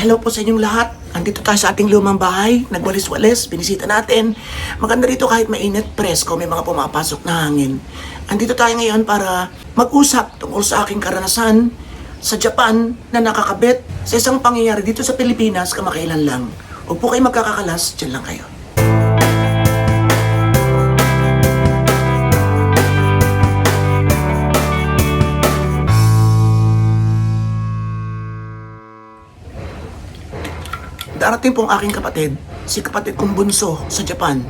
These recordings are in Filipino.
Hello po sa inyong lahat. Andito tayo sa ating lumang bahay. Nagwalis-walis, binisita natin. Maganda rito kahit mainit, presko, may mga pumapasok na hangin. Andito tayo ngayon para mag-usap tungkol sa aking karanasan sa Japan na nakakabit sa isang pangyayari dito sa Pilipinas kamakailan lang. Huwag po kayo magkakakalas, dyan lang kayo. Darating pong aking kapatid, si kapatid kong bunso sa Japan.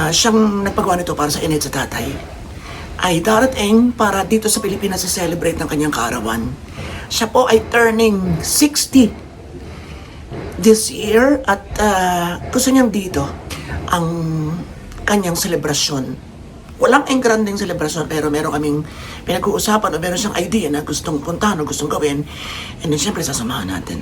Siyang nagpagawa nito para sa init sa tatay. Ay darating para dito sa Pilipinas sa celebrate ng kanyang kaarawan. Siya po ay turning 60 this year at gusto niyang dito ang kanyang selebrasyon. Walang engranding selebrasyon pero meron kaming pinag-uusapan o meron siyang idea na gustong puntahan o gustong gawin, and then syempre sasamahan natin.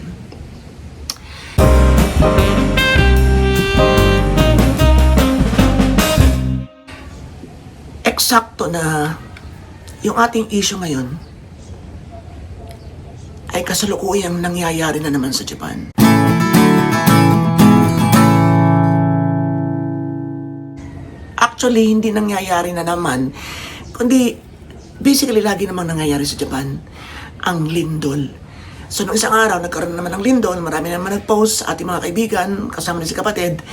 Eksakto na yung ating issue ngayon ay kasalukuyang nangyayari na naman sa Japan. Actually, hindi nangyayari na naman, kundi basically lagi namang nangyayari sa Japan ang lindol. So, nung isang araw, nagkaroon naman ng lindol, marami naman nag-post sa ating mga kaibigan, kasama na si kapatid,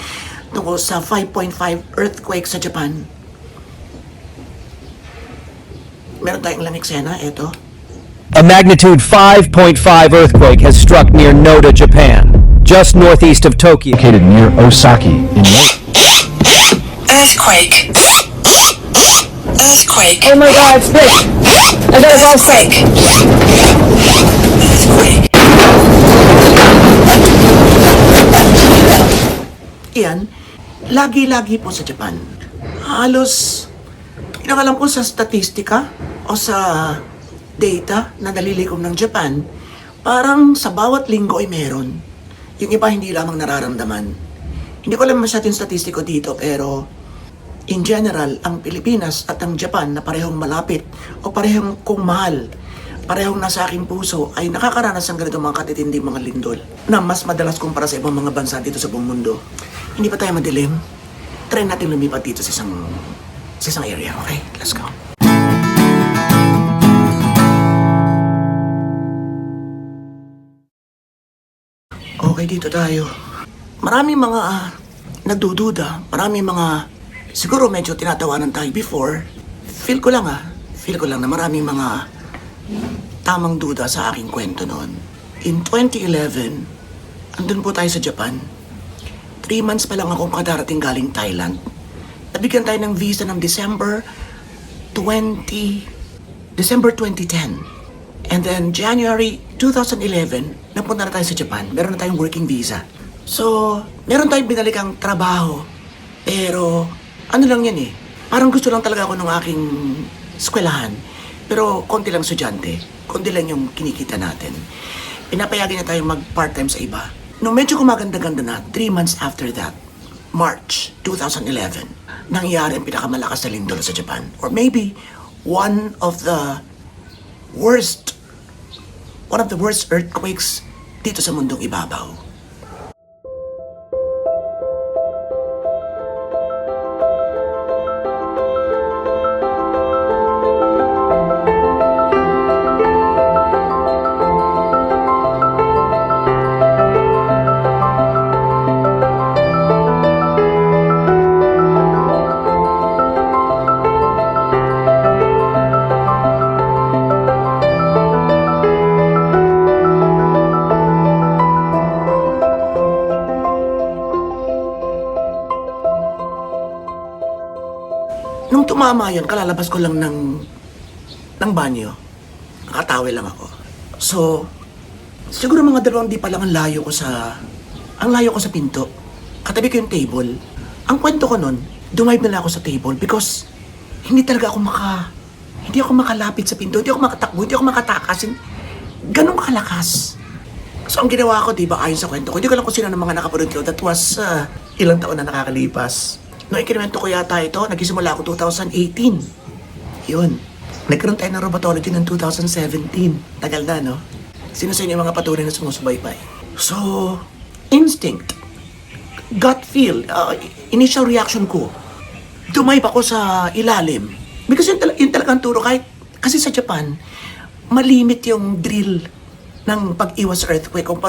tungkol sa 5.5 earthquake sa Japan. Meron tayong ilang eksena, eto. A magnitude 5.5 earthquake has struck near Noda, Japan, just northeast of Tokyo. Located near Osaki in Earthquake. Earthquake. Oh my god, it's big. I got a well site. Earthquake. Iyan, lagi-lagi po sa Japan. Halos, alam ko sa statistika o sa data na nalilikom ng Japan, parang sa bawat linggo ay meron. Yung iba hindi lamang nararamdaman. Hindi ko alam masyadong statistiko dito, pero in general, ang Pilipinas at ang Japan na parehong malapit o parehong kung mahal, parehong nasa aking puso, ay nakakaranas ng ganito mga katitinding mga lindol na mas madalas kumpara sa ibang mga bansa dito sa buong mundo. Hindi pa tayo madilim. Try natin lumipat dito sa isang area, okay? Let's go. Okay, dito tayo. Maraming mga nagdududa, maraming mga siguro medyo tinatawanan tayo before. Feel ko lang na maraming mga tamang duda sa aking kwento noon. In 2011, andun po tayo sa Japan. 3 months pa lang ako makadarating galing Thailand. Nabigyan tayo ng visa ng December 2010. And then January 2011, napunta na tayo sa Japan. Meron na tayong working visa. So, meron tayong binalikang trabaho. Pero, ano lang yan eh. Parang gusto lang talaga ako ng aking eskwelahan. Pero, konti lang estudyante. Konti lang yung kinikita natin. Pinapayagan na tayo mag-part-time sa iba. Nung medyo kumaganda-ganda na, 3 months after that, March 2011, nangyari ang pinakamalakas na lindol sa Japan. Or maybe, one of the worst earthquakes dito sa mundong ibabaw. Nung tumama yun, kalalabas ko lang ng banyo. Nakatawi lang ako. So, siguro mga 2 di pa lang ang layo ko sa pinto. Katabi ko yung table. Ang kwento ko nun, dumive na lang ako sa table because hindi ako makalapit sa pinto, hindi ako makatakbo, hindi ako makatakas. Ganun kalakas. So, ang ginawa ko, diba, ayon sa kwento ko, hindi ko lang kung sino ng mga nakapanood ko, that was ilang taon na nakakalipas. Noong ikinuwento ko yata ito, nagsimula ako 2018. Yun. Nagkaroon tayo ng rheumatology ng 2017. Tagal na, no? Sino sa inyo yung mga patuloy na sumusubaybay? So, instinct, gut feel, initial reaction ko, dumayp ako sa ilalim. Because yun talagang turo, kasi sa Japan, malimit yung drill ng pag-iwas sa earthquake, kung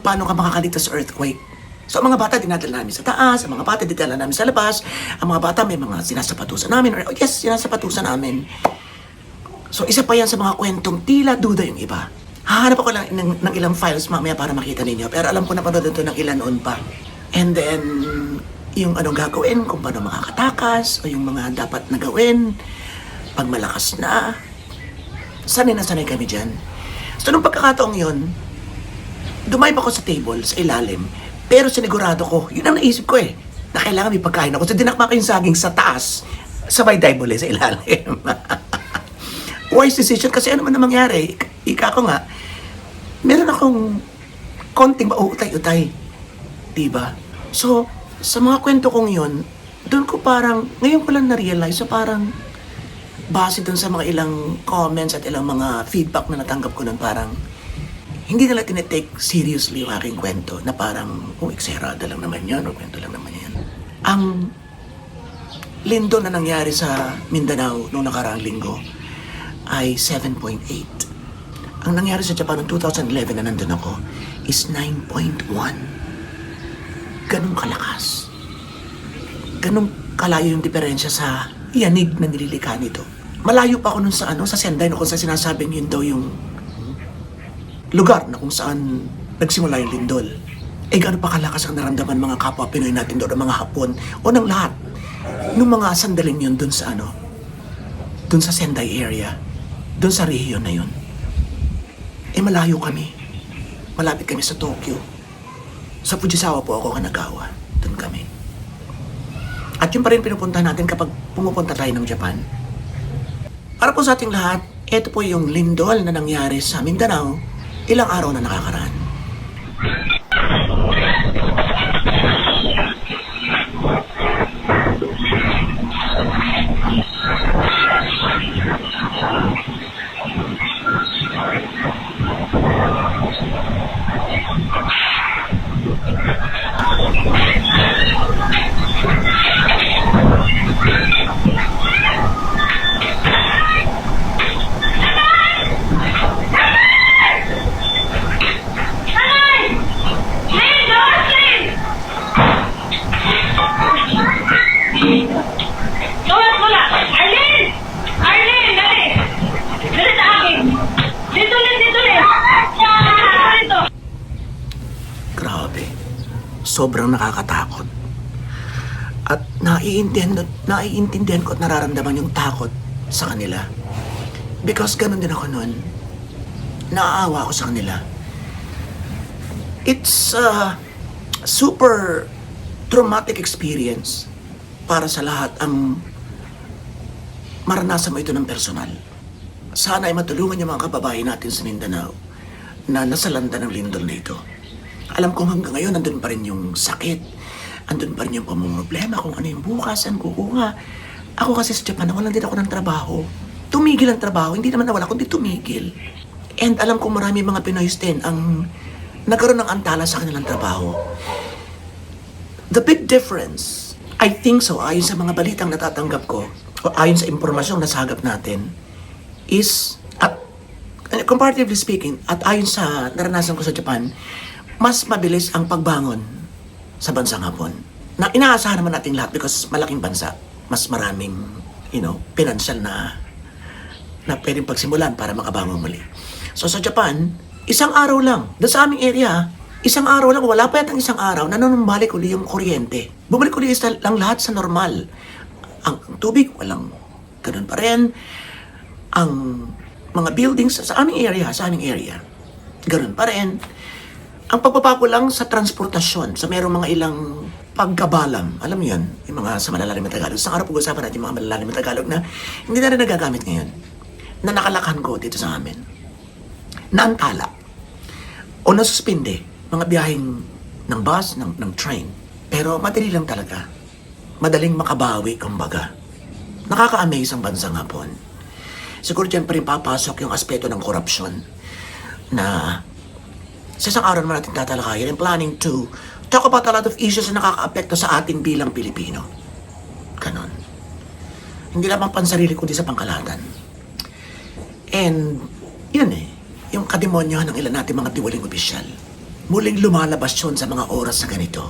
paano ka makakaligtas sa earthquake. So, ang mga bata, dinadala namin sa taas, ang mga bata, dinadala namin sa labas, ang mga bata, may mga sinasapatusan namin, or yes, sinasapatusan namin. So, isa pa yan sa mga kwentong tila duda yung iba. Hahanap ako lang ng ilang files mamaya para makita ninyo, pero alam ko na panood ito ng ilan noon pa. And then, yung anong gagawin, kung paano makakatakas, o yung mga dapat na gawin, pag malakas na, sanay na sanay kami dyan. So, nung pagkakataong yun, dumayp ako sa table, sa ilalim, pero sinigurado ko, yun ang naisip ko na kailangan may pagkain ako. So, dinakma ko yung saging sa taas, sabay dive ulit sa ilalim. Wise decision, kasi ano man na mangyari, ika ko nga, meron akong konting mautay-utay. Diba? So, sa mga kwento kong yun, doon ko parang, ngayon ko lang na-realize, so parang, base doon sa mga ilang comments at ilang mga feedback na natanggap ko nun, parang, hindi nila tinitake seriously yung aking kwento, na parang, ekserada lang naman yan, o kwento lang naman yan. Ang lindol na nangyari sa Mindanao noong nakaraang linggo ay 7.8. Ang nangyari sa Japan noong 2011 na nandun ako is 9.1. Ganong kalakas. Ganong kalayo yung diferensya sa yanig na nililikha nito. Malayo pa ako nun sa sa Sendai, no, kung sa sinasabing yun daw yung lugar na kung saan nagsimula yung lindol. Gaano pa kalakas ang naramdaman mga kapwa Pinoy natin doon, mga Hapon, o ng lahat. Nung mga sandaling yun doon sa doon sa Sendai area, doon sa rehiyon na yun. Malayo kami. Malapit kami sa Tokyo. Sa Fujisawa po ako Kanagawa. Doon kami. At yun pa rin pinupunta natin kapag pumupunta tayo ng Japan. Para po sa ating lahat, ito po yung lindol na nangyari sa Mindanao ilang araw na nakakaraan. Sobrang nakakatakot. At naiintindihan ko at nararamdaman yung takot sa kanila. Because ganun din ako noon. Naaawa ako sa kanila. It's a super traumatic experience para sa lahat ang maranasan mo ito ng personal. Sana ay matulungan yung mga kababayan natin sa Mindanao na nasalanta ng lindol na ito. Alam kong hanggang ngayon, nandun pa rin yung sakit. Andun pa rin yung pamumroblema kung ano yung bukas, ang kukuha. Ako kasi sa Japan, nawalan din ako ng trabaho. Tumigil ang trabaho, hindi naman nawala, kundi tumigil. And alam kong marami mga Pinoy din ang nagkaroon ng antala sa kanilang trabaho. The big difference, I think so, ayon sa mga balitang natatanggap ko, o ayon sa impormasyong nasagap natin, is, comparatively speaking, at ayon sa naranasan ko sa Japan, mas mabilis ang pagbangon sa bansang Hapon. Na inaasahan naman natin lahat because malaking bansa. Mas maraming, financial na pwedeng pagsimulan para makabangon muli. So sa Japan, isang araw lang. Doon sa aming area, isang araw lang, wala pa yatang isang araw, nanunumbalik uli yung kuryente. Bumalik uli lang lahat sa normal. Ang tubig, walang ganun pa rin. Ang mga buildings sa aming area, ganun pa rin. Ang pagpapago lang sa transportasyon, sa merong mga ilang pagkabalam. Alam mo yun, yung mga sa malalalim na Tagalog. Sa araw pag-usapan natin yung mga malalalim na Tagalog na hindi na rin nagagamit ngayon. Na nakalakhan ko dito sa amin. Naantala. O nasuspinde. Mga biyaheng ng bus, ng train. Pero madali lang talaga. Madaling makabawi, kumbaga. Nakaka-amaze ang bansang Hapon. Siguro dyan pa rin papasok yung aspeto ng korupsyon. na sa isang araw naman natin tatalakayin. I'm planning to talk about a lot of issues na nakaka-apekto sa atin bilang Pilipino. Ganon. Hindi lamang pansarili kundi sa pangkalahatan. And, yun yung kademonyohan ng ilan natin mga tiwaling opisyal. Muling lumalabas yun sa mga oras na ganito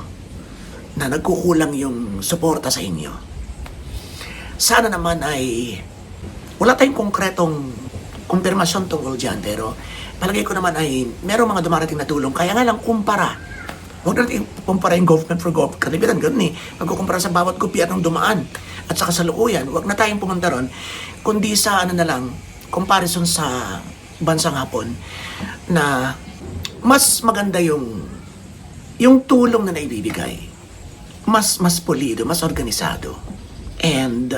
na nagkukulang yung suporta sa inyo. Sana naman ay wala tayong konkretong kumpirmasyon tungkol dyan, pero palagay ko naman ay merong mga dumarating na tulong. Kaya nga lang kumpara. Huwag natin kumpara yung government for government. Kalibitan ganun Magkukumpara sa bawat gobyernong dumaan at sa kasalukuyan. Huwag na tayong pumunta ron, kundi sa na lang, comparison sa bansang Hapon na mas maganda yung tulong na naibibigay. Mas pulido, mas organisado. And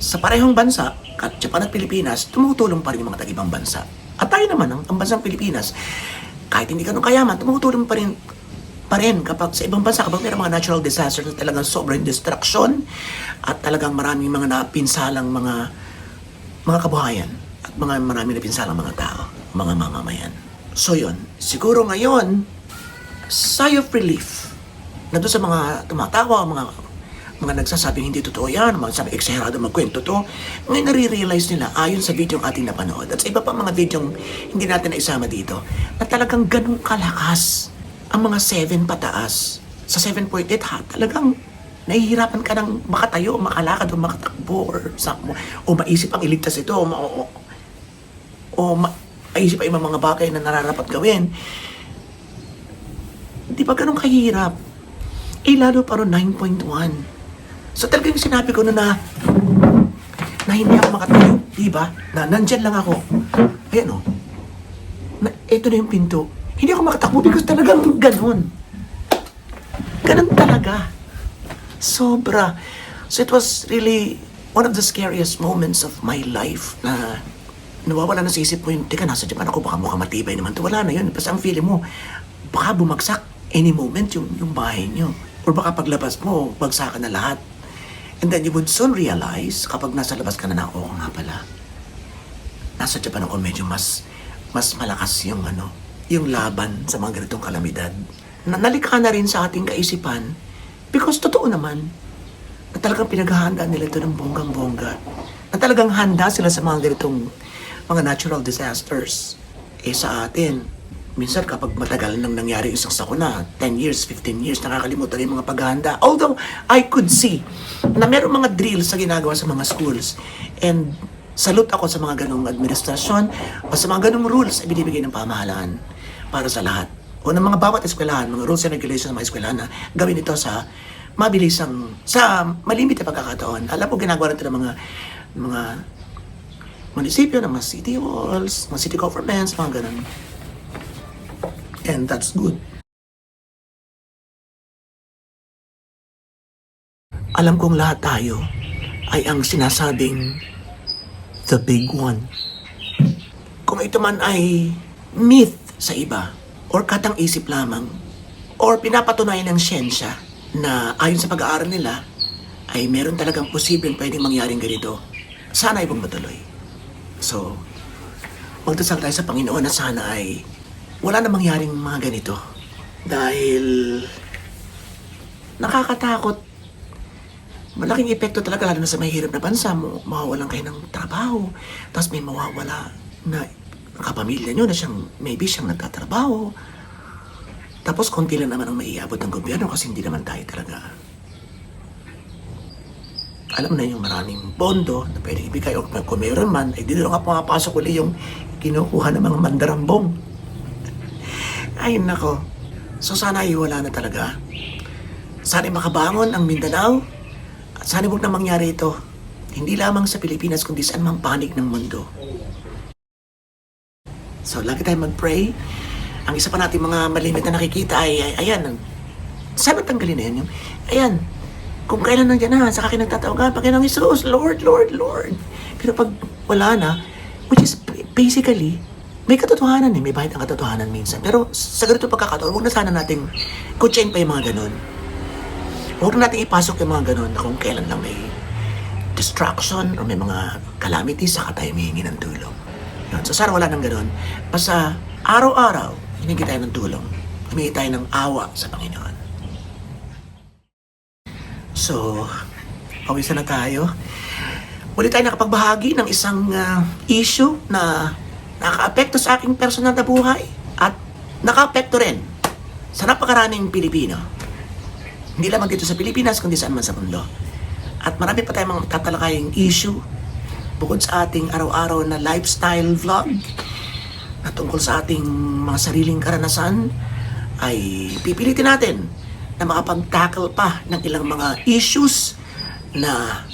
sa parehong bansa, Japan at Pilipinas, tumutulong pa rin yung mga tag-ibang bansa. At tayo naman, ang bansang Pilipinas, kahit hindi ganun kayaman, tumutulong pa rin kapag sa ibang bansa, kapag mayroong mga natural disasters na talagang sobrang destruction at talagang maraming mga napinsalang mga kabuhayan at maraming napinsalang mga tao, mga mamamayan. So yun, siguro ngayon, sigh of relief na doon sa mga tumatawa, mga nagsasabing hindi totoo yan, mga sabi eksagerado magkwento to, ngayon nare-realize nila ayon sa video yung ating napanood at sa iba pang mga video hindi natin naisama dito na talagang ganun kalakas ang mga 7 pataas. Sa 7.8 talagang nahihirapan ka ng makatayo, makalakad o makatakbo o maisip ang iligtas ito maisip pa ibang mga bagay na nararapat gawin. Di ba ganun kahirap? Lalo pa rin 9.1. So talagang sinabi ko na hindi ako makatayo, di ba? Na nandyan lang ako. Ayan ito na yung pinto. Hindi ako makatakbo because talagang ganun. Ganun talaga. Sobra. So it was really one of the scariest moments of my life na nawawala na sa isip mo yung, teka, nasa Japan ako, baka mukhang matibay naman to. Wala na yun. Basta ang feeling mo, baka bumagsak any moment yung bahay nyo. Or baka paglabas mo, bagsakan na lahat. And then you would soon realize, kapag nasa labas ka na oo nga pala, nasa Japan ako medyo mas malakas yung yung laban sa mga ganitong kalamidad. Nalikha na rin sa ating kaisipan because totoo naman na talagang pinaghahanda nila ito ng bonggang-bongga. Na talagang handa sila sa mga ganitong mga natural disasters. Sa atin, minsan kapag matagal nang nangyari isang sakuna, 10 years, 15 years, nakakalimutan yung mga paghahanda. Although, I could see na meron mga drills na ginagawa sa mga schools. And salute ako sa mga ganong administrasyon o sa mga ganong rules na binibigay ng pamahalaan para sa lahat. O ng mga bawat eskwelahan, mga rules and regulations ng mga eskwelahan na gawin ito sa sa malimit na pagkakataon. Alam po, ginagawa nito ng mga munisipyo, ng mga city halls, mga city governments, mga ganon. And that's good. Alam kong lahat tayo ay ang sinasabing the big one. Kung ito man ay myth sa iba, or katang-isip lamang, or pinapatunayan ng siyensya na ayon sa pag-aaral nila, ay meron talagang posibleng pwedeng mangyaring ganito, sana ay pagmatuloy. So, magdasal tayo sa Panginoon na sana ay wala na mangyaring mga ganito. Dahil nakakatakot. Malaking epekto talaga lalo na sa mahihirap na bansa mo. Mawawalan kayo ng trabaho. Tapos may mawawala na kapamilya nyo na maybe siyang nagtatrabaho. Tapos konti lang naman ang maiabot ng gobyerno kasi hindi naman tayo talaga. Alam na yung maraming bondo na pwede ibigay o kung mayroon man, ay dito nga pumapasok ulit yung kinukuha ng mga mandarambong. Ay nako. So sana ay wala na talaga. Sana ay makabangon ang Mindanao. At sana huwag na mangyari ito. Hindi lamang sa Pilipinas kundi saan mang panig ng mundo. So lagi tayo mag-pray. Ang isa pa natin mga malimit na nakikita ay ayan. Sana tanggalin na yun. Ayan. Kung kailan nandiyan na, saka kayo nagtatawagan, Panginoong Isus, Lord, Lord, Lord. Pero pag wala na, which is basically, may katotohanan may bahid ang katotohanan minsan. Pero sa ganito pagkakataon, huwag na sana nating kutsain pa yung mga ganun. Huwag na nating ipasok yung mga ganun na kung kailan lang may distraction o may mga calamities, saka tayo humihingi ng tulong. Yun. So sana wala nang ganun. Basta Araw-araw, hiningi tayo ng tulong. Humingi tayo ng awa sa Panginoon. So, pawisa na tayo. Muli tayo nakapagbahagi ng isang issue na nakaka-apekto sa aking personal na buhay at naka-apekto rin sa napakaraming Pilipino. Hindi lamang dito sa Pilipinas, kundi saan man sa mundo. At marami pa tayong mga tatalakayang issue bukod sa ating araw-araw na lifestyle vlog na tungkol sa ating mga sariling karanasan, ay pipilitin natin na makapag-tackle pa ng ilang mga issues na